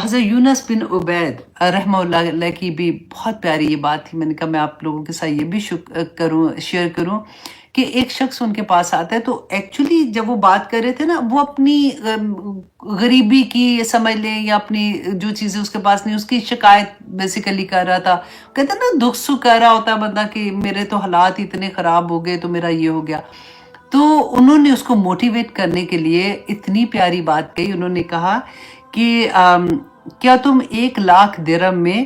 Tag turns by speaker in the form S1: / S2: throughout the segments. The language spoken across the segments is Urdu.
S1: حضرت یونس بن عبید رحمہ اللہ کی بھی بہت پیاری یہ بات تھی. میں نے کہا میں آپ لوگوں کے ساتھ یہ بھی شیئر کروں کہ ایک شخص ان کے پاس آتا ہے. تو ایکچولی جب وہ بات کر رہے تھے نا، وہ اپنی غریبی کی سمجھ لیں یا اپنی جو چیزیں اس کے پاس نہیں، اس کی شکایت بیسیکلی کر رہا تھا. کہتے ہیں نا دکھ سکھ کر رہا ہوتا ہے بندہ کہ میرے تو حالات اتنے خراب ہو گئے تو میرا یہ ہو گیا. تو انہوں نے اس کو موٹیویٹ کرنے کے لیے اتنی پیاری بات کہی. انہوں نے کہا کہ کیا تم 1,00,000 درہم میں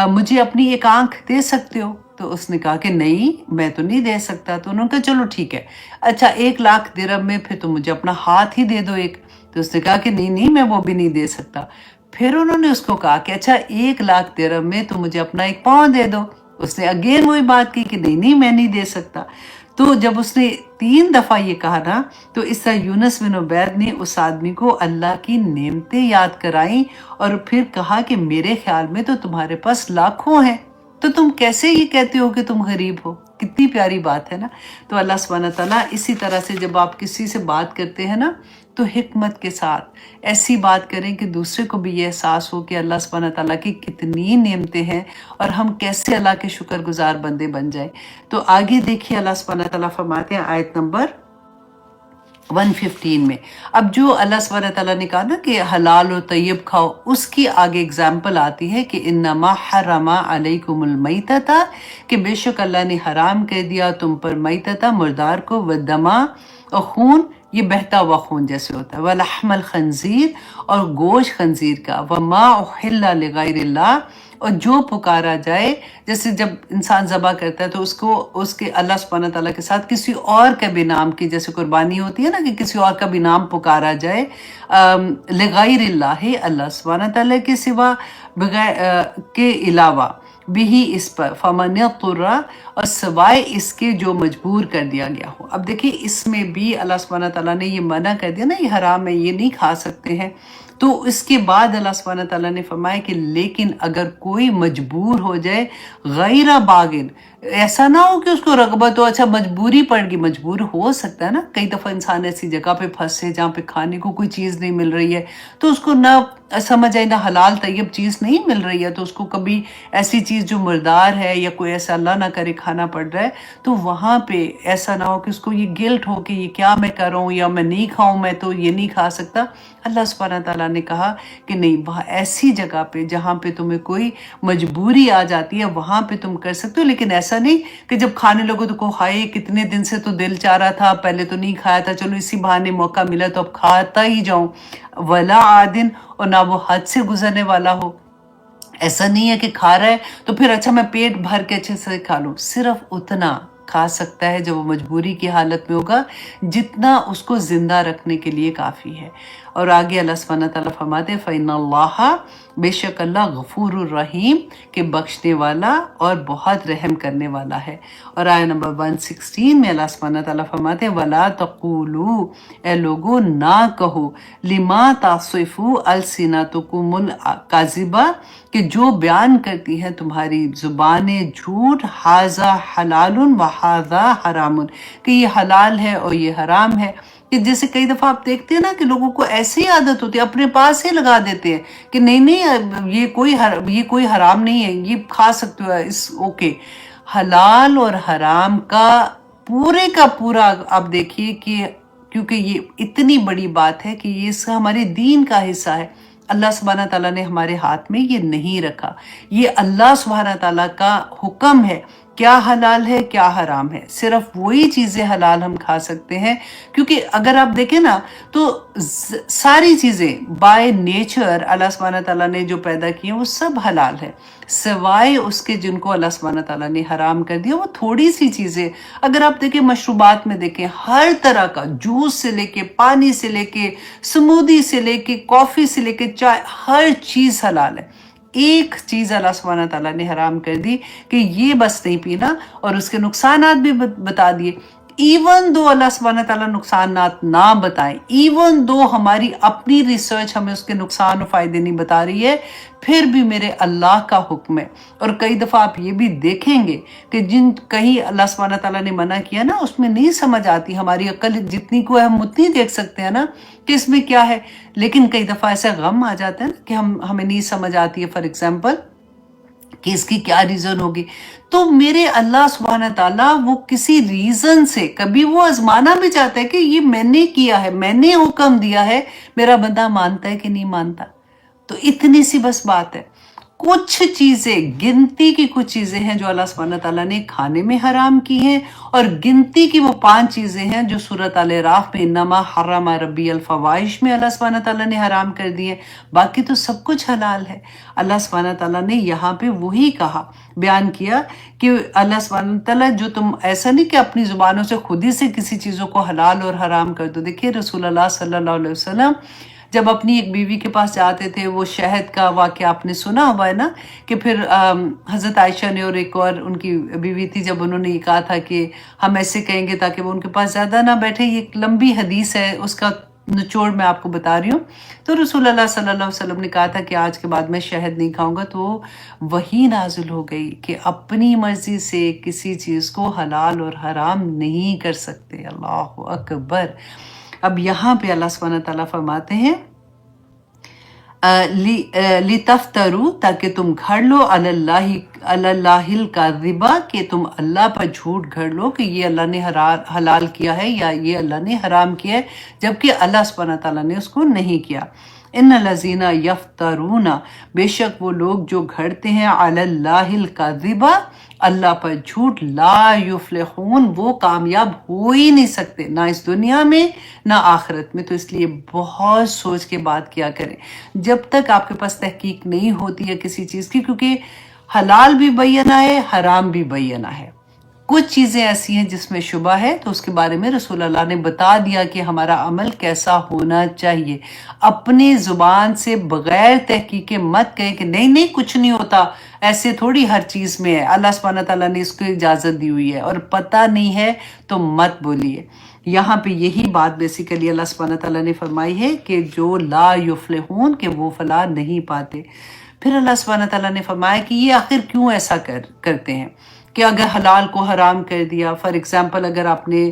S1: مجھے اپنی ایک آنکھ دے سکتے ہو؟ تو اس نے کہا کہ نہیں، میں تو نہیں دے سکتا. تو انہوں نے کہا چلو ٹھیک ہے، اچھا 1,00,000 درہم میں پھر تم مجھے اپنا ہاتھ ہی دے دو ایک. تو اس نے کہا کہ نہیں میں وہ بھی نہیں دے سکتا. پھر انہوں نے اس کو کہا کہ اچھا 1,00,000 درہم میں تم مجھے اپنا ایک پاؤں دے دو. اس نے اگین وہی بات کی کہ نہیں میں نہیں دے سکتا. تو جب اس نے 3 دفعہ یہ کہا نا، تو اس طرح یونس بن عبید نے اس آدمی کو اللہ کی نعمتیں یاد کرائیں اور پھر کہا کہ میرے خیال میں تو تمہارے پاس لاکھوں ہیں، تو تم کیسے یہ کہتے ہو کہ تم غریب ہو؟ کتنی پیاری بات ہے نا. تو اللہ سبحانہ تعالیٰ اسی طرح سے جب آپ کسی سے بات کرتے ہیں نا، تو حکمت کے ساتھ ایسی بات کریں کہ دوسرے کو بھی یہ احساس ہو کہ اللہ سبحانہ تعالیٰ کی کتنی نعمتیں ہیں اور ہم کیسے اللہ کے شکر گزار بندے بن جائیں. تو آگے دیکھیے اللہ سبحانہ تعالیٰ فرماتے ہیں آیت نمبر 115 میں. اب جو اللہ سبحانہ تعالیٰ نے کہا نا کہ حلال و طیب کھاؤ، اس کی آگے اگزامپل آتی ہے کہ انما حرم علیکم المیتۃ، کہ بے شک اللہ نے حرام کر دیا تم پر میتۃ، مردار کو، ودما، اور خون، یہ بہتا ہوا خون جیسے ہوتا ہے، ولحم الخنزیر، اور گوشت خنزیر کا، وما احل لغیر اللہ، اور جو پکارا جائے، جیسے جب انسان ذبح کرتا ہے تو اس کے اللہ سبحانہ تعالیٰ کے ساتھ کسی اور کا بھی نام کی، جیسے قربانی ہوتی ہے نا کہ کسی اور کا بھی نام پکارا جائے، لغیر اللہ، اللہ سبحانہ تعالیٰ کے سوا، بغیر کے علاوہ، بھی اس پر، فمن اضطر، اور سوائے اس کے جو مجبور کر دیا گیا ہو. اب دیکھیں اس میں بھی اللہ سبحانہ تعالیٰ نے یہ منع کر دیا نا، یہ حرام ہے، یہ نہیں کھا سکتے ہیں. تو اس کے بعد اللہ سبحانہ تعالیٰ نے فرمایا کہ لیکن اگر کوئی مجبور ہو جائے، غیر باغن، ایسا نہ ہو کہ اس کو رغبت ہو، اچھا مجبوری پڑ گئی، مجبور ہو سکتا ہے نا، کئی دفعہ انسان ایسی جگہ پہ پھنسے جہاں پہ کھانے کو کوئی چیز نہیں مل رہی ہے، تو اس کو نہ سمجھ آئے نہ حلال طیب چیز نہیں مل رہی ہے، تو اس کو کبھی ایسی چیز جو مردار ہے یا کوئی ایسا اللہ نہ کرے کھانا پڑ رہا ہے، تو وہاں پہ ایسا نہ ہو کہ اس کو یہ گلٹ ہو کہ یہ کیا میں کر رہا ہوں، یا میں نہیں کھاؤں، میں تو یہ نہیں کھا سکتا. اللہ سبحانہ تعالیٰ نے کہا کہ نہیں، وہاں ایسی جگہ پہ جہاں پہ تمہیں کوئی مجبوری آ جاتی ہے وہاں پہ تم کر سکتے ہو، لیکن ایسا نہیں کہ جب کھانے لگو تو ہائے کتنے دن سے تو دل چاہ رہا تھا، پہلے تو نہیں کھایا تھا، چلو اسی بہانے موقع ملا تو اب کھاتا ہی جاؤں. ولا عادن، اور نہ وہ حد سے گزرنے والا ہو. ایسا نہیں ہے کہ کھا رہا ہے تو پھر اچھا میں پیٹ بھر کے اچھے سے کھا لوں، صرف اتنا کھا سکتا ہے جب وہ مجبوری کی حالت میں ہوگا جتنا اس کو زندہ رکھنے کے لیے کافی ہے. اور آگے اللہ سبحانہ تعالیٰ فرماتے ہیں فَإِنَّ اللَّهَ، بے شک اللہ غفور الرحیم، کہ بخشنے والا اور بہت رحم کرنے والا ہے. اور آیت نمبر 116 میں اللہ سبحانہ تعالیٰ فرماتے ہیں وَلَا تَقُولُوا، اے لوگو نہ کہو، لِمَا تَصِفُ أَلْسِنَتُكُمُ الْكَذِبَ، کہ جو بیان کرتی ہیں تمہاری زبانیں جھوٹ، ھذا حلال و ھذا حرام، کہ یہ حلال ہے اور یہ حرام ہے. کہ جیسے کئی دفعہ آپ دیکھتے ہیں نا کہ لوگوں کو ایسی ہی عادت ہوتی ہے، اپنے پاس ہی لگا دیتے ہیں کہ نہیں یہ کوئی حرام نہیں ہے، یہ کھا سکتے ہو، اس اوکے. حلال اور حرام کا پورے کا پورا آپ دیکھیے کہ کیونکہ یہ اتنی بڑی بات ہے کہ یہ اس کا ہمارے دین کا حصہ ہے. اللہ سبحانہ تعالیٰ نے ہمارے ہاتھ میں یہ نہیں رکھا، یہ اللہ سبحانہ تعالیٰ کا حکم ہے. کیا حلال ہے کیا حرام ہے، صرف وہی چیزیں حلال ہم کھا سکتے ہیں. کیونکہ اگر آپ دیکھیں نا تو ساری چیزیں بائی نیچر اللہ سبحانہ تعالیٰ نے جو پیدا کی ہیں وہ سب حلال ہے، سوائے اس کے جن کو اللہ سبحانہ تعالیٰ نے حرام کر دیا وہ تھوڑی سی چیزیں. اگر آپ دیکھیں مشروبات میں دیکھیں، ہر طرح کا جوس سے لے کے پانی سے لے کے سمودی سے لے کے کافی سے لے کے چائے، ہر چیز حلال ہے. ایک چیز اللہ سبحانہ تعالیٰ نے حرام کر دی کہ یہ بس نہیں پینا، اور اس کے نقصانات بھی بتا دیے. ایون دو اللہ سبحانہ تعالیٰ نقصانات نہ بتائیں، ایون دو ہماری اپنی ریسرچ ہمیں اس کے نقصان و فائدے نہیں بتا رہی ہے، پھر بھی میرے اللہ کا حکم ہے۔ اور کئی دفعہ آپ یہ بھی دیکھیں گے کہ جن کہیں اللہ سبحانہ تعالیٰ نے منع کیا نا، اس میں نہیں سمجھ آتی، ہماری عقل جتنی کو ہے ہم اتنی دیکھ سکتے ہیں نا کہ اس میں کیا ہے، لیکن کئی دفعہ ایسا غم آ جاتا ہے نا کہ ہمیں نہیں سمجھ آتی ہے، فار ایگزامپل کہ اس کی کیا ریزن ہوگی۔ تو میرے اللہ سبحانہ تعالیٰ وہ کسی ریزن سے کبھی وہ آزمانا بھی چاہتا ہے کہ یہ میں نے کیا ہے، میں نے حکم دیا ہے، میرا بندہ مانتا ہے کہ نہیں مانتا۔ تو اتنی سی بس بات ہے۔ کچھ چیزیں، گنتی کی کچھ چیزیں ہیں جو اللہ سبحانہ تعالیٰ نے کھانے میں حرام کی ہیں، اور گنتی کی وہ 5 چیزیں ہیں جو سورۃ الاعراف میں انما حرم ربی الفواحش میں اللہ سبحانہ تعالیٰ نے حرام کر دی ہیں۔ باقی تو سب کچھ حلال ہے۔ اللہ سبحانہ تعالیٰ نے یہاں پہ وہی کہا، بیان کیا کہ اللہ سبحانہ تعالیٰ جو تم ایسا نہیں کہ اپنی زبانوں سے خود ہی سے کسی چیزوں کو حلال اور حرام کر دو۔ دیکھیے رسول اللہ صلی اللہ علیہ وسلم جب اپنی ایک بیوی کے پاس جاتے تھے، وہ شہد کا واقعہ آپ نے سنا ہوا ہے نا، کہ پھر حضرت عائشہ نے اور ایک اور ان کی بیوی تھی، جب انہوں نے یہ کہا تھا کہ ہم ایسے کہیں گے تاکہ وہ ان کے پاس زیادہ نہ بیٹھے، یہ ایک لمبی حدیث ہے، اس کا نچوڑ میں آپ کو بتا رہی ہوں۔ تو رسول اللہ صلی اللہ علیہ وسلم نے کہا تھا کہ آج کے بعد میں شہد نہیں کھاؤں گا، تو وہی نازل ہو گئی کہ اپنی مرضی سے کسی چیز کو حلال اور حرام نہیں کر سکتے۔ اللہ اکبر۔ اب یہاں پہ اللہ سبحانہ تعالیٰ فرماتے ہیں لِتَفْتَرُوا، تاکہ تم گھڑ لو علی اللہ الکاذبہ، کہ تم اللہ پر جھوٹ گھڑ لو کہ یہ اللہ نے حلال کیا ہے یا یہ اللہ نے حرام کیا ہے، جبکہ اللہ سبحانہ تعالیٰ نے اس کو نہیں کیا۔ ان الذین یفترون، بے شک وہ لوگ جو گھڑتے ہیں علی اللہ الکاذبہ، اللہ پر جھوٹ، لا یفلحون، وہ کامیاب ہو ہی نہیں سکتے، نہ اس دنیا میں نہ آخرت میں۔ تو اس لیے بہت سوچ کے بات کیا کریں جب تک آپ کے پاس تحقیق نہیں ہوتی ہے کسی چیز کی، کیونکہ حلال بھی بینہ ہے، حرام بھی بینہ ہے۔ کچھ چیزیں ایسی ہیں جس میں شبہ ہے، تو اس کے بارے میں رسول اللہ نے بتا دیا کہ ہمارا عمل کیسا ہونا چاہیے۔ اپنی زبان سے بغیر تحقیق مت کہیں کہ نہیں نہیں کچھ نہیں ہوتا، ایسے تھوڑی ہر چیز میں ہے، اللہ سبحانہ تعالیٰ نے اس کو اجازت دی ہوئی ہے، اور پتہ نہیں ہے تو مت بولیے۔ یہاں پہ یہی بات بیسیکلی اللہ سبحانہ تعالیٰ نے فرمائی ہے کہ جو لا یفلحون، کہ وہ فلاح نہیں پاتے۔ پھر اللہ سبحانہ تعالیٰ نے فرمایا کہ یہ آخر کیوں ایسا کرتے ہیں، کہ اگر حلال کو حرام کر دیا، فار ایگزامپل اگر آپ نے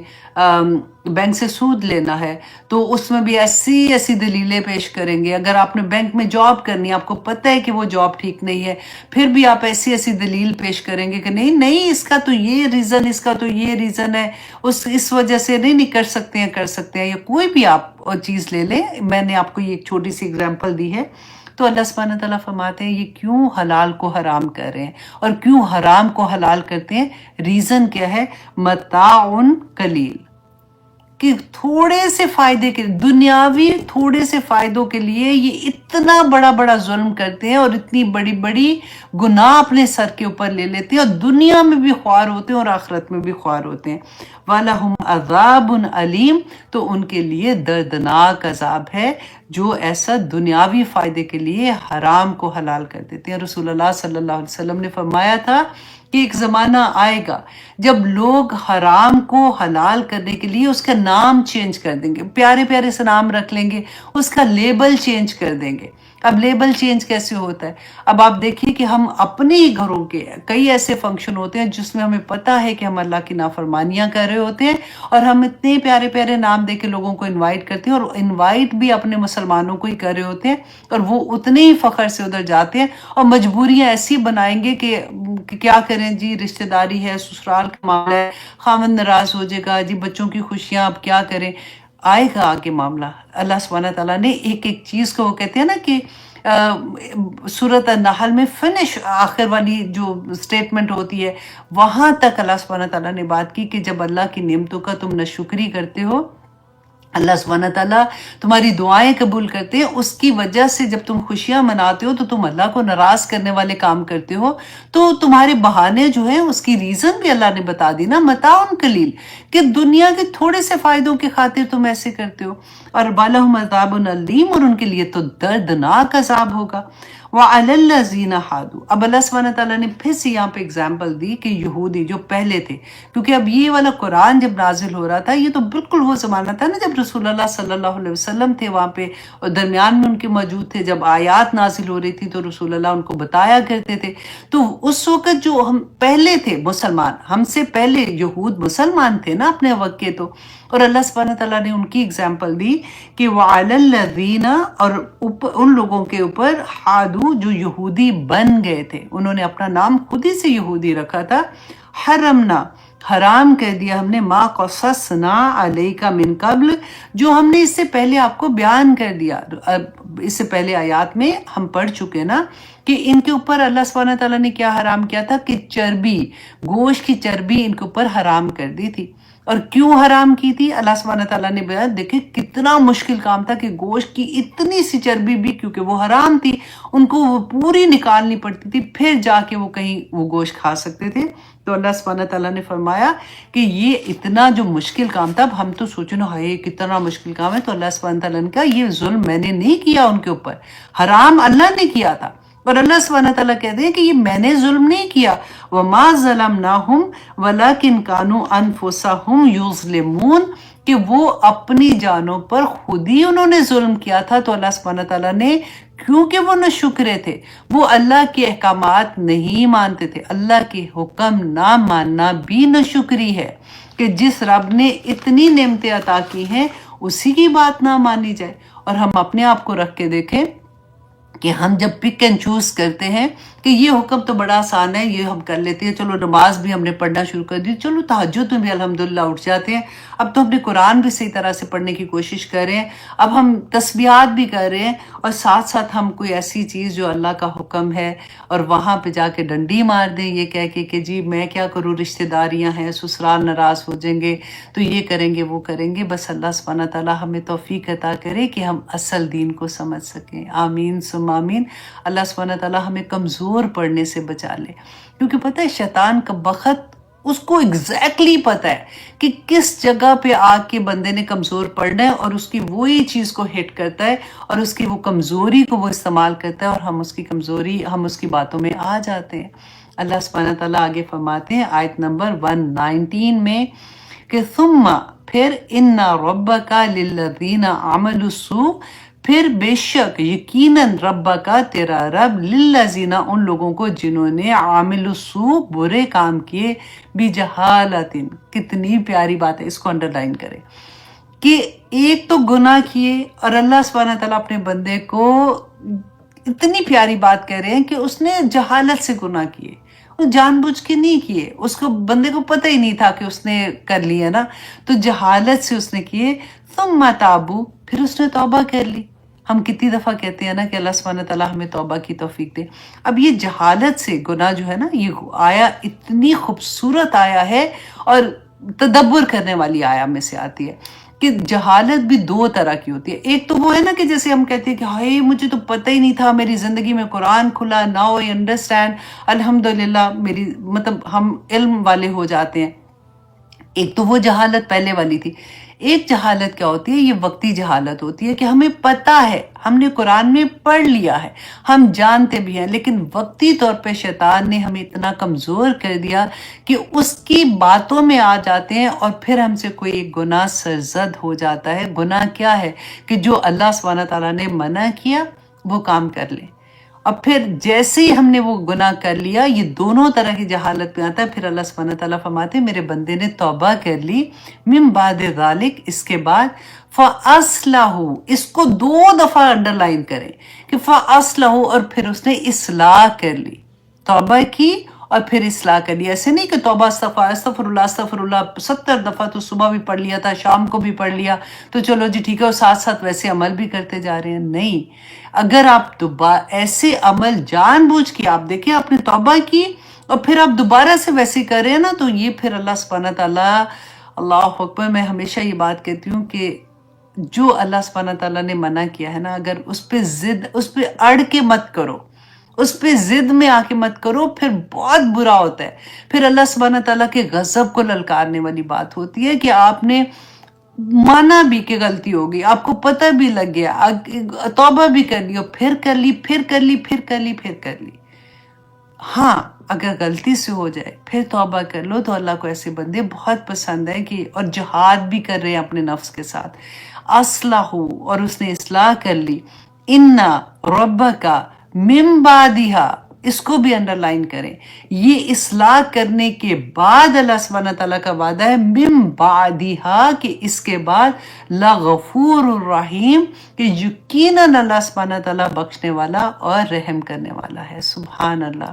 S1: بینک سے سود لینا ہے تو اس میں بھی ایسی ایسی دلیلیں پیش کریں گے۔ اگر آپ نے بینک میں جاب کرنی ہے، آپ کو پتہ ہے کہ وہ جاب ٹھیک نہیں ہے، پھر بھی آپ ایسی ایسی دلیل پیش کریں گے کہ نہیں نہیں اس کا تو یہ ریزن، اس کا تو یہ ریزن ہے، اس وجہ سے نہیں کر سکتے ہیں، کر سکتے ہیں، یا کوئی بھی آپ چیز لے لیں۔ میں نے آپ کو یہ ایک چھوٹی سی اگزامپل دی ہے۔ تو اللہ سبحانہ تعالیٰ فرماتے ہیں یہ کیوں حلال کو حرام کر رہے ہیں اور کیوں حرام کو حلال کرتے ہیں، ریزن کیا ہے، متاع قلیل، کہ تھوڑے سے فائدے کے، دنیاوی تھوڑے سے فائدوں کے لیے یہ اتنا بڑا بڑا ظلم کرتے ہیں، اور اتنی بڑی بڑی گناہ اپنے سر کے اوپر لے لیتے ہیں، اور دنیا میں بھی خوار ہوتے ہیں اور آخرت میں بھی خوار ہوتے ہیں۔ وَلَهُمْ عَذَابٌ عَلِيمٌ، تو ان کے لیے دردناک عذاب ہے جو ایسا دنیاوی فائدے کے لیے حرام کو حلال کر دیتے ہیں۔ رسول اللہ صلی اللہ علیہ وسلم نے فرمایا تھا کہ ایک زمانہ آئے گا جب لوگ حرام کو حلال کرنے کے لیے اس کا نام چینج کر دیں گے، پیارے پیارے سے نام رکھ لیں گے، اس کا لیبل چینج کر دیں گے۔ اب لیبل چینج کیسے ہوتا ہے؟ اب آپ دیکھیے کہ ہم اپنے ہی گھروں کے کئی ایسے فنکشن ہوتے ہیں جس میں ہمیں پتہ ہے کہ ہم اللہ کی نافرمانیاں کر رہے ہوتے ہیں، اور ہم اتنے پیارے پیارے نام دے کے لوگوں کو انوائٹ کرتے ہیں، اور انوائٹ بھی اپنے مسلمانوں کو ہی کر رہے ہوتے ہیں، اور وہ اتنے ہی فخر سے ادھر جاتے ہیں، اور مجبوریاں ایسی بنائیں گے کہ کیا کریں جی، رشتہ داری ہے، سسرال کا معاملہ ہے، خامن ناراض ہو جائے گا جی، بچوں کی خوشیاں اب کیا کریں، آئے گا آگے معاملہ۔ اللہ سبحانہ تعالیٰ نے ایک ایک چیز کو، وہ کہتے ہیں نا کہ سورۃ النحل میں فنش، آخر والی جو سٹیٹمنٹ ہوتی ہے، وہاں تک اللہ سبحانہ تعالیٰ نے بات کی کہ جب اللہ کی نعمتوں کا تم ناشکری کرتے ہو اللہ سبحانہ تعالیٰ تمہاری دعائیں قبول کرتے ہیں. اس کی وجہ سے جب تم خوشیاں مناتے ہو تو تم اللہ کو ناراض کرنے والے کام کرتے ہو، تو تمہارے بہانے جو ہیں اس کی ریزن بھی اللہ نے بتا دی نا، متاع قلیل، کہ دنیا کے تھوڑے سے فائدوں کی خاطر تم ایسے کرتے ہو. اور وَلَهُمْ عَذَابٌ علیم، اور ان کے لیے تو دردناک عذاب ہوگا. وَعَلَى الَّذِينَ هَادُوا، اب اللہ سبحانہ تعالیٰ نے پھر سے یہاں پہ اگزامپل دی کہ یہودی جو پہلے تھے، کیونکہ اب یہ والا قرآن جب نازل ہو رہا تھا، یہ تو بالکل وہ زمانہ تھا نا جب رسول اللہ صلی اللہ علیہ وسلم تھے وہاں پہ، اور درمیان میں ان کے موجود تھے. جب آیات نازل ہو رہی تھی تو رسول اللہ ان کو بتایا کرتے تھے. تو اس وقت جو ہم پہلے تھے مسلمان، ہم سے پہلے یہود مسلمان تھے نا اپنے وقت کے، تو اور اللہ سبحانہ تعالیٰ نے ان کی اگزامپل دی کہ وَعَلَى الَّذِينَ، اور ان لوگوں کے اوپر ہادو جو یہودی بن گئے تھے، انہوں نے اپنا نام خود ہی سے یہودی رکھا تھا. حرمنا، حرام کر دیا ہم نے، ما قصصنا علیک من قبل، جو ہم نے اس سے پہلے آپ کو بیان کر دیا. اس سے پہلے آیات میں ہم پڑھ چکے نا کہ ان کے اوپر اللہ سبحانہ تعالیٰ نے کیا حرام کیا تھا، کہ چربی، گوشت کی چربی ان کے اوپر حرام کر دی تھی. اور کیوں حرام کی تھی اللہ سبحانہ تعالیٰ نے بیان، دیکھیں کتنا مشکل کام تھا کہ گوشت کی اتنی سی چربی بھی، کیونکہ وہ حرام تھی، ان کو وہ پوری نکالنی پڑتی تھی، پھر جا کے وہ کہیں وہ گوشت کھا سکتے تھے. تو اللہ سبحانہ تعالیٰ نے فرمایا کہ یہ اتنا جو مشکل کام تھا. اب ہم تو سوچنا ہے کتنا مشکل کام ہے، تو اللہ سبحانہ تعالیٰ نے کہا یہ ظلم میں نے نہیں کیا ان کے اوپر، حرام اللہ نے کیا تھا. اور اللہ سبحانہ تعالیٰ کہتے ہیں کہ یہ میں نے ظلم نہیں کیا. وَمَا ظَلَمْنَاهُمْ وَلَكِنْ كَانُوا أَنفُسَهُمْ يُظْلِمُونَ، کہ وہ اپنی جانوں پر خود ہی انہوں نے ظلم کیا تھا. تو اللہ سبحانہ تعالیٰ نے، کیونکہ وہ نہ شکرے تھے، وہ اللہ کے احکامات نہیں مانتے تھے. اللہ کے حکم نہ ماننا بھی نہ شکری ہے، کہ جس رب نے اتنی نعمتیں عطا کی ہیں اسی کی بات نہ مانی جائے. اور ہم اپنے آپ کو رکھ کے دیکھیں کہ ہم جب پک اینڈ چوز کرتے ہیں کہ یہ حکم تو بڑا آسان ہے، یہ ہم کر لیتے ہیں، چلو نماز بھی ہم نے پڑھنا شروع کر دی، چلو تہجد میں بھی الحمدللہ اٹھ جاتے ہیں، اب تو ہم نے قرآن بھی صحیح طرح سے پڑھنے کی کوشش کر رہے ہیں، اب ہم تسبیحات بھی کر رہے ہیں، اور ساتھ ساتھ ہم کوئی ایسی چیز جو اللہ کا حکم ہے اور وہاں پہ جا کے ڈنڈی مار دیں یہ کہہ کے کہ جی میں کیا کروں، رشتہ داریاں ہیں، سسرال ناراض ہو جائیں گے تو یہ کریں گے وہ کریں گے. بس اللہ سبحانہ تعالیٰ ہمیں توفیق عطا کرے کہ ہم اصل دین کو سمجھ سکیں. آمین ثم آمین. اللہ سبحانہ تعالیٰ ہمیں کمزور پڑنے سے بچا لے، کیونکہ پتہ ہے شیطان کا بخت اس کو ایگزیکٹلی پتہ ہے کہ کس جگہ پہ آ کے بندے نے کمزور پڑنا ہے، اور اس کی وہی چیز کو ہٹ کرتا ہے اور اس کی وہ کمزوری کو وہ استعمال کرتا ہے، اور ہم اس کی کمزوری، ہم اس کی باتوں میں آ جاتے ہیں. اللہ سبحانہ تعالیٰ آگے فرماتے ہیں آیت نمبر 119 میں کہ ثم، پھر ان ربک للذین عملوا السوء، پھر بے شک یقیناً رب کا تیرا رب للذین، ان لوگوں کو جنہوں نے عامل السوء، برے کام کیے، بجہالت، کتنی پیاری بات ہے، اس کو انڈرلائن کرے کہ ایک تو گناہ کیے، اور اللہ سبحانہ تعالیٰ اپنے بندے کو اتنی پیاری بات کہہ رہے ہیں کہ اس نے جہالت سے گناہ کیے، وہ جان بوجھ کے نہیں کیے، اس کو بندے کو پتہ ہی نہیں تھا کہ اس نے کر لیا نا، تو جہالت سے اس نے کیے. ثم تابو، پھر اس نے توبہ کر لی. ہم کتنی دفعہ کہتے ہیں نا کہ اللہ سبحانہ تعالیٰ ہمیں توبہ کی توفیق دے. اب یہ جہالت سے گناہ جو ہے نا، یہ آیا اتنی خوبصورت آیا ہے اور تدبر کرنے والی آیا میں سے آتی ہے کہ جہالت بھی دو طرح کی ہوتی ہے. ایک تو وہ ہے نا کہ جیسے ہم کہتے ہیں کہ ہائے مجھے تو پتہ ہی نہیں تھا، میری زندگی میں قرآن کھلا، ناؤ آئی انڈرسٹینڈ، الحمدللہ میری، مطلب ہم علم والے ہو جاتے ہیں. ایک تو وہ جہالت پہلے والی تھی. ایک جہالت کیا ہوتی ہے، یہ وقتی جہالت ہوتی ہے کہ ہمیں پتہ ہے، ہم نے قرآن میں پڑھ لیا ہے، ہم جانتے بھی ہیں، لیکن وقتی طور پہ شیطان نے ہمیں اتنا کمزور کر دیا کہ اس کی باتوں میں آ جاتے ہیں، اور پھر ہم سے کوئی ایک گناہ سرزد ہو جاتا ہے. گناہ کیا ہے کہ جو اللہ سبحانہ تعالیٰ نے منع کیا وہ کام کر لیں، اور پھر جیسے ہی ہم نے وہ گناہ کر لیا، یہ دونوں طرح کی جہالت میں آتا ہے. پھر اللہ سبحانہ تعالیٰ فرماتے ہیں میرے بندے نے توبہ کر لی، من بعد ذالک، اس کے بعد، فَأَصْلَحُ، اس کو 2 دفعہ انڈرلائن کریں کہ فَأَصْلَحُ، اور پھر اس نے اصلاح کر لی، توبہ کی اور پھر اصلاح کر لی. ایسے نہیں کہ توبہ استغفر اللہ 70 دفعہ تو صبح بھی پڑھ لیا تھا، شام کو بھی پڑھ لیا تو چلو جی ٹھیک ہے، اور ساتھ ساتھ ویسے عمل بھی کرتے جا رہے ہیں. نہیں، اگر آپ ایسے عمل جان بوجھ کے، آپ دیکھیں آپ نے توبہ کی اور پھر آپ دوبارہ سے ویسے کر رہے ہیں نا، تو یہ پھر اللہ سبحانہ تعالیٰ، اللہ اکبر، میں ہمیشہ یہ بات کہتی ہوں کہ جو اللہ سبحانہ تعالیٰ نے منع کیا ہے نا، اگر اس پہ ضد، اس پہ اڑ کے مت کرو، اس پہ ضد میں آ کے مت کرو، پھر بہت برا ہوتا ہے. پھر اللہ سبحانہ تعالیٰ کے غضب کو للکارنے والی بات ہوتی ہے کہ آپ نے مانا بھی کہ غلطی ہوگی، آپ کو پتہ بھی لگ گیا، توبہ بھی کر لی، اور پھر کر لی، پھر کر لی، پھر کر لی، پھر کر لی. ہاں اگر غلطی سے ہو جائے پھر توبہ کر لو، تو اللہ کو ایسے بندے بہت پسند ہے کہ، اور جہاد بھی کر رہے ہیں اپنے نفس کے ساتھ. اصلح، اور اس نے اصلاح کر لی. انا ربک من بعدہا، اس کو بھی انڈر لائن کریں، یہ اصلاح کرنے کے بعد اللہ سبحانہ تعالیٰ کا وعدہ ہے، من بعدہا، کہ اس کے بعد لغفور الرحیم، کہ یقیناً اللہ سبحانہ تعالیٰ بخشنے والا اور رحم کرنے والا ہے. سبحان اللہ.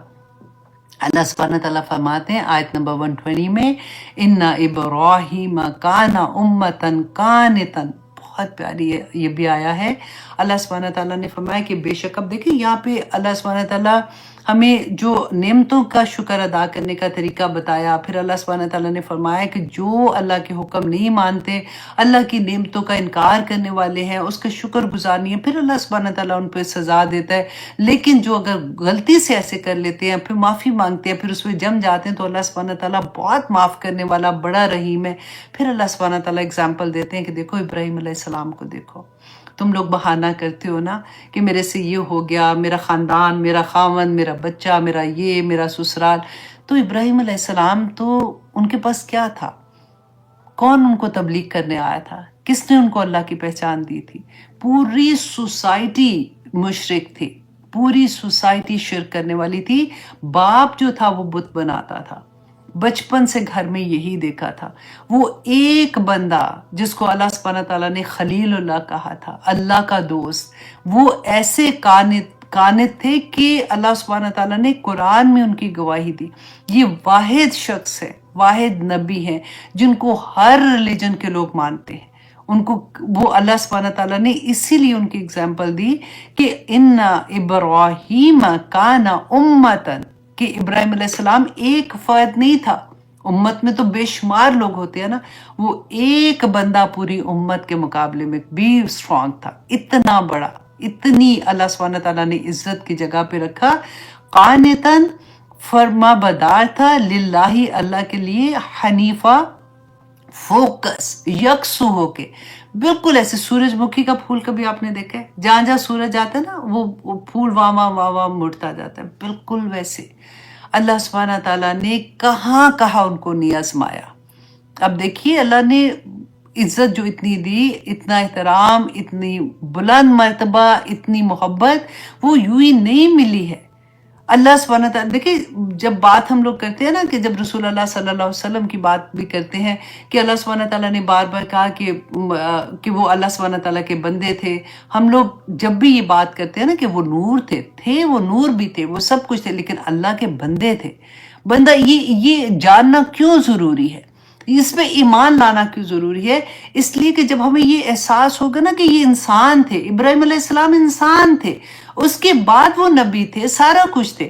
S1: اللہ سبحانہ تعالیٰ فرماتے ہیں آیت نمبر 120 میں، اِنَّ إِبْرَاهِيمَ كَانَ أُمَّةً قَانِتًا. بہت پیاری یہ بھی آیا ہے. اللہ سبحانہ تعالیٰ نے فرمایا کہ بے شک، اب دیکھیں یہاں پہ اللہ سبحانہ تعالیٰ ہمیں جو نعمتوں کا شکر ادا کرنے کا طریقہ بتایا، پھر اللہ سبحانہ تعالیٰ نے فرمایا کہ جو اللہ کے حکم نہیں مانتے، اللہ کی نعمتوں کا انکار کرنے والے ہیں، اس کا شکر گزار نہیں ہے، پھر اللہ سبحانہ تعالیٰ ان پہ سزا دیتا ہے. لیکن جو اگر غلطی سے ایسے کر لیتے ہیں، پھر معافی مانگتے ہیں، پھر اس پہ جم جاتے ہیں، تو اللہ سبحانہ تعالیٰ بہت معاف کرنے والا، بڑا رحیم ہے. پھر اللہ سبحانہ تعالیٰ اگزامپل دیتے ہیں کہ دیکھو ابراہیم علیہ السلام کو دیکھو، تم لوگ بہانہ کرتے ہو نا کہ میرے سے یہ ہو گیا، میرا خاندان، میرا خاوند، میرا بچہ، میرا یہ، میرا سسرال. تو ابراہیم علیہ السلام تو ان کے پاس کیا تھا؟ کون ان کو تبلیغ کرنے آیا تھا؟ کس نے ان کو اللہ کی پہچان دی تھی؟ پوری سوسائٹی مشرک تھی، پوری سوسائٹی شرک کرنے والی تھی. باپ جو تھا وہ بت بناتا تھا، بچپن سے گھر میں یہی دیکھا تھا. وہ ایک بندہ جس کو اللہ سبحانہ تعالیٰ نے خلیل اللہ کہا تھا، اللہ کا دوست، وہ ایسے قانت تھے کہ اللہ سبحانہ تعالیٰ نے قرآن میں ان کی گواہی دی. یہ واحد شخص ہے، واحد نبی ہیں جن کو ہر ریلیجن کے لوگ مانتے ہیں. ان کو وہ اللہ سبحانہ تعالیٰ نے اسی لیے ان کی اگزامپل دی کہ ان ابراہیم کان امتن، کہ ابراہیم علیہ السلام ایک فرد نہیں تھا. امت میں تو بے شمار لوگ ہوتے ہیں نا، وہ ایک بندہ پوری امت کے مقابلے میں بھی اسٹرانگ تھا. اتنا بڑا، اتنی اللہ سبحانہ تعالیٰ نے عزت کی جگہ پہ رکھا. قانتاً، فرما بردار تھا، للہ، اللہ کے لیے، حنیفہ، فوکس، یکسو ہو کے. بالکل ایسے سورج مکھی کا پھول کبھی آپ نے دیکھا ہے؟ جہاں جہاں سورج آتا ہے نا وہ پھول واہ واہ مڑتا جاتا ہے، بالکل ویسے اللہ سبحانہ تعالیٰ نے کہاں کہاں ان کو نہیں آزمایا. اب دیکھیے اللہ نے عزت جو اتنی دی، اتنا احترام، اتنی بلند مرتبہ، اتنی محبت، وہ یوں ہی نہیں ملی ہے. اللہ سبحانہ تعالیٰ، دیکھیں جب بات ہم لوگ کرتے ہیں نا، کہ جب رسول اللہ صلی اللہ علیہ وسلم کی بات بھی کرتے ہیں کہ اللہ سبحانہ تعالیٰ نے بار بار کہا کہ وہ اللہ سبحانہ تعالیٰ کے بندے تھے. ہم لوگ جب بھی یہ بات کرتے ہیں نا کہ وہ نور تھے، وہ نور بھی تھے، وہ سب کچھ تھے، لیکن اللہ کے بندے تھے. بندہ، یہ جاننا کیوں ضروری ہے، اس پہ ایمان لانا کیوں ضروری ہے؟ اس لیے کہ جب ہمیں یہ احساس ہوگا نا کہ یہ انسان تھے، ابراہیم علیہ السلام انسان تھے، اس کے بعد وہ نبی تھے، سارا کچھ تھے،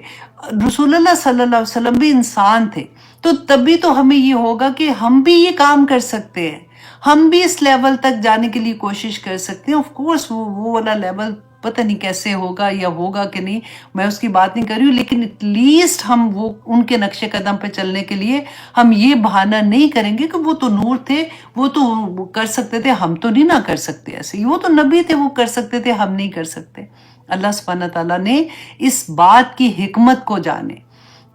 S1: رسول اللہ صلی اللہ علیہ وسلم بھی انسان تھے، تو تبھی تو ہمیں یہ ہوگا کہ ہم بھی یہ کام کر سکتے ہیں، ہم بھی اس لیول تک جانے کے لیے کوشش کر سکتے ہیں. آف کورس وہ والا لیول پتہ نہیں کیسے ہوگا یا ہوگا کہ نہیں، میں اس کی بات نہیں کر رہی ہوں، لیکن ایٹ لیسٹ ہم وہ ان کے نقش قدم پہ چلنے کے لیے ہم یہ بہانہ نہیں کریں گے کہ وہ تو نور تھے، وہ تو کر سکتے تھے، ہم تو نہیں نہ کر سکتے. ایسے وہ تو نبی تھے، وہ کر سکتے تھے، ہم نہیں کر سکتے. اللہ سبحانہ تعالیٰ نے اس بات کی حکمت کو جانے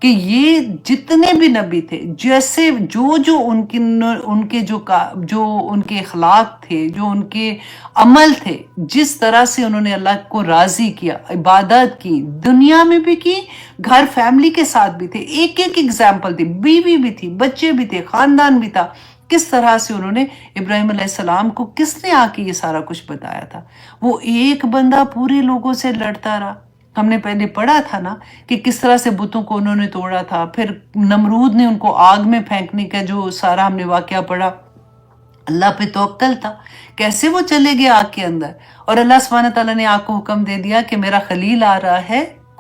S1: کہ یہ جتنے بھی نبی تھے، جیسے جو ان کے جو ان کے اخلاق تھے، جو ان کے عمل تھے، جس طرح سے انہوں نے اللہ کو راضی کیا، عبادت کی، دنیا میں بھی کی، گھر فیملی کے ساتھ بھی تھے، ایک ایک ایگزامپل تھی، بیوی بھی تھی، بچے بھی تھے، خاندان بھی تھا. کس طرح سے انہوں نے ابراہیم علیہ السلام کو کس نے آ کے یہ سارا کچھ بتایا تھا؟ وہ ایک بندہ پورے لوگوں سے لڑتا رہا. ہم نے پہلے پڑھا تھا نا کہ کس طرح سے بتوں کو انہوں نے توڑا تھا، پھر نمرود نے ان کو آگ میں پھینکنے کا جو سارا ہم نے واقعہ پڑھا. اللہ پہ توکل تھا، کیسے وہ چلے گئے آگ کے اندر، اور اللہ سبحانہ تعالیٰ نے آگ کو حکم دے دیا کہ میرا خلیل آ رہا ہے،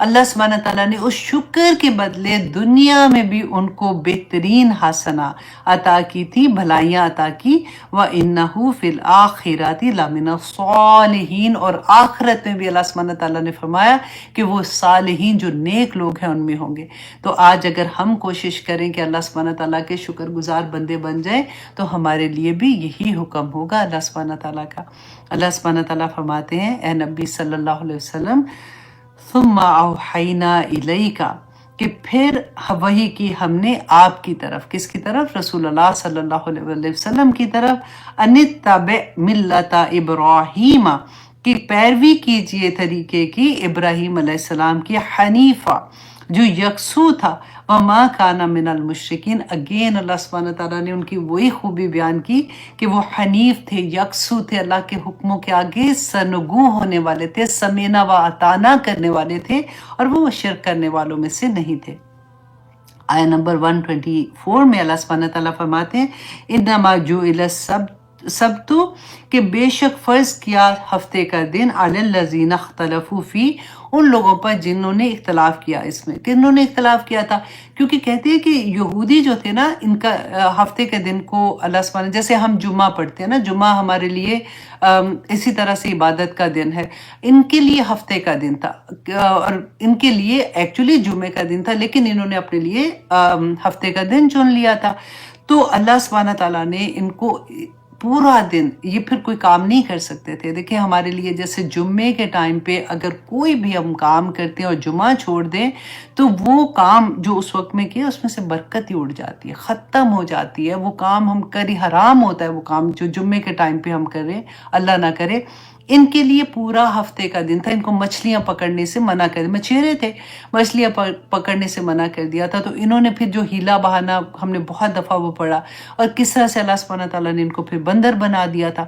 S1: اللہ سبحانہ تعالیٰ نے اس شکر کے بدلے دنیا میں بھی ان کو بہترین حسنہ عطا کی تھی، بھلائیاں عطا کی، وَإِنَّهُ فِي الْآخِرَةِ لَمِنَ الصَّالِحِينَ، اور آخرت میں بھی اللہ سبحانہ تعالیٰ نے فرمایا کہ وہ صالحین جو نیک لوگ ہیں ان میں ہوں گے۔ تو آج اگر ہم کوشش کریں کہ اللہ سبحانہ تعالیٰ کے شکر گزار بندے بن جائیں تو ہمارے لیے بھی یہی حکم ہوگا اللہ سبحانہ تعالیٰ کا۔ اللہ سبحانہ تعالیٰ فرماتے ہیں اے نبی صلی اللہ علیہ وسلم، ثم اوحینا الیک، کہ پھر وحی کی ہم نے آپ کی طرف، کس کی طرف؟ رسول اللہ صلی اللہ علیہ وسلم کی طرف، ان اتبع ملت ابراہیم، کی پیروی کیجئے طریقے کی ابراہیم علیہ السلام کی، حنیفہ جو یکسو تھا، وما کان من المشرکین، اگین اللہ سبحانہ تعالیٰ نے ان کی وہی خوبی بیان کی کہ وہ حنیف تھے، یکسو تھے، اللہ کے حکموں کے آگے سرنگو ہونے والے تھے، سمینا و اطانا کرنے والے تھے، اور وہ شرک کرنے والوں میں سے نہیں تھے۔ آیہ نمبر 124 میں اللہ سبحانہ تعالیٰ فرماتے ہیں انما جعل السبت، کہ بے شک فرض کیا ہفتے کا دن، علی الذین اختلفوا فی، ان لوگوں پر جنہوں نے اختلاف کیا اس میں۔ کنہوں نے اختلاف کیا تھا؟ کیونکہ کہتے ہیں کہ یہودی جو تھے نا، ان کا ہفتے کے دن کو اللہ سبحانہ، جیسے ہم جمعہ پڑھتے ہیں نا، جمعہ ہمارے لیے اسی طرح سے عبادت کا دن ہے، ان کے لیے ہفتے کا دن تھا، اور ان کے لیے ایکچولی جمعے کا دن تھا، لیکن انہوں نے اپنے لیے ہفتے کا دن چن لیا تھا۔ تو اللہ سبحانہ تعالیٰ نے ان کو پورا دن، یہ پھر کوئی کام نہیں کر سکتے تھے۔ دیکھیں ہمارے لیے جیسے جمعے کے ٹائم پہ اگر کوئی بھی ہم کام کرتے ہیں اور جمعہ چھوڑ دیں تو وہ کام جو اس وقت میں کیا اس میں سے برکت ہی اڑ جاتی ہے، ختم ہو جاتی ہے، وہ کام ہم کری، حرام ہوتا ہے وہ کام جو جمعے کے ٹائم پہ ہم کریں، اللہ نہ کرے۔ ان کے لیے پورا ہفتے کا دن تھا، ان کو مچھلیاں پکڑنے سے منع کر دیا، مچھیرے تھے، مچھلیاں پکڑنے سے منع کر دیا تھا۔ تو انہوں نے پھر جو ہیلا بہانا ہم نے بہت دفعہ وہ پڑھا، اور کس طرح سے اللہ سبحانہ تعالیٰ نے ان کو پھر بندر بنا دیا تھا۔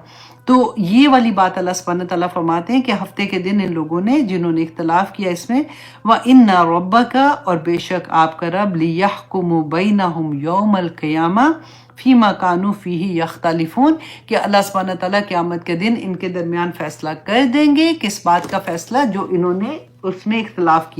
S1: تو یہ والی بات اللہ سبحانہ تعالیٰ فرماتے ہیں کہ ہفتے کے دن ان لوگوں نے جنہوں نے اختلاف کیا اس میں، وَإِنَّ رَبَّكَ، اور بے شک آپ کا رب، لِيَحْكُمُ بَيْنَهُمْ يَوْمَ الْقِيَامَةِ فِيمَا كَانُوا فِيهِ يَخْتَلِفُونَ، کہ اللہ سبحانہ تعالیٰ قیامت کے دن ان کے درمیان فیصلہ کر دیں گے۔ کس بات کا فیصلہ؟ جو انہوں نے اس میں اختلاف کیا۔